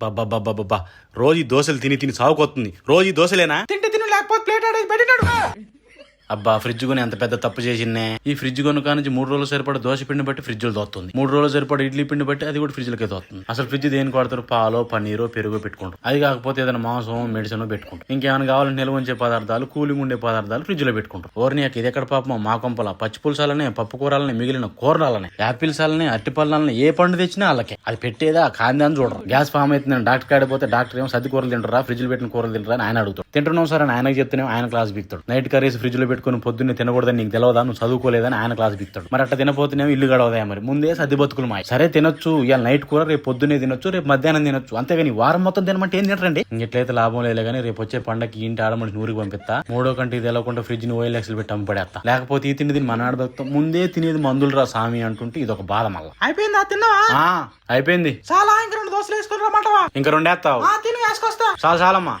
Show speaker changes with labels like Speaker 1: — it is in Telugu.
Speaker 1: బాబా రోజు దోశలు తిని తిని సాగుకొస్తుంది. రోజు దోశలేనా?
Speaker 2: తింటే తిను లేకపోతే ప్లేట్ ఆడేసి పెట్టినాడు.
Speaker 1: అబ్బా ఫ్రిడ్జ్ కొని ఎంత పెద్ద తప్పు చేసిందే. ఈ ఫ్రిడ్జ్ కొను కానించి 3 రోజులు సరిపడా దోశ పిండి బట్టి ఫ్రిడ్జ్ లో దోస్తుంది. 3 రోజులు సరిపడా ఇడ్లీ పిండి బట్టి అది కూడా ఫ్రిడ్జ్ లకే దోస్తుంది. అసలు ఫ్రిడ్జ్ దేనికి వాడతారు? పాలో పన్నీరో పెరుగు పెట్టుకుంటారు. అది కాకపోతే ఏదైనా మాంసం మెడిసిన్ పెట్టుకుంటారు. ఇంకేమైనా కావాలంటే నిల్వ ఉంచే పదార్థాలు కూలింగ్ ఉండే పదార్థాలు ఫ్రిడ్జ్ లో పెట్టుకుంటారు. ఓర్నియాకి ఇది ఎక్కడ పాపమో మా కొంపల పచ్చి పులుసాలనే పప్పు కూరలనే మిగిలిన కూరలాలనే యాపిల్స్ అలనే అట్టి పళ్ళనే ఏ పండు తెచ్చినా వాళ్ళకే అది పెట్టేదా కాంది అని చూడరు. గ్యాస్ ఫామ్ అవుతుందని డాక్టర్ కాడిపోతే డాక్టర్ ఏమో సర్ది కూరలు తింటారా ఫ్రిడ్జ్ లో పెట్టిన కూరలు తింటారా అని ఆయన అడుగుతాడు. తింటున్నాం సార్ అని ఆయనకు చెప్తేనే ఆయన క్లాస్ బిక్తాడు. నైట్ కర్రీస్ ఫ్రిడ్జ్ లో పెట్టుకుని పొద్దున్నే తినకూడదని నీకు తెలియదా, నువ్వు చదువుకోలేదని ఆయన క్లాస్ బిక్తాడు. మరి అట్లా తినపోతేనేమో ఇల్లు గడవదా? మరి ముందే సర్ది బతుకులు మాయ. సరే తినొచ్చు, ఇవాళ నైట్ కూర రేపు పొద్దున్నే తినొచ్చు, రేపు మధ్యాహ్నం తినొచ్చు, అంతేగాని వారం మొత్తం తినమంటే ఏం తినరండి. ఇంకెట్లయితే లాభం లేదు కానీ రేపు వచ్చే పండగకి ఇంటి ఆడమని నూరికి పంపిస్తా. 3వ కంటికి తెలవకుండా ఫ్రిడ్జ్ ని OLX పెట్టి అమ్ముపడేస్తా. లేకపోతే ఈ తిండి మన ఆడబతాం. ముందే తినేది మందులు రా సామి అంటుంటే ఇది ఒక బాధ. మళ్ళీ
Speaker 2: అయిపోయిందా? తిన్నావా?
Speaker 1: అయిపోయింది.
Speaker 2: చాలా ఇంకా 2 దోశలు వేసుకుని రమ్మంటావా?
Speaker 1: ఇంకా 2 వేస్తావు?
Speaker 2: తిని వేసుకొస్తా.
Speaker 1: చాలమ్మా.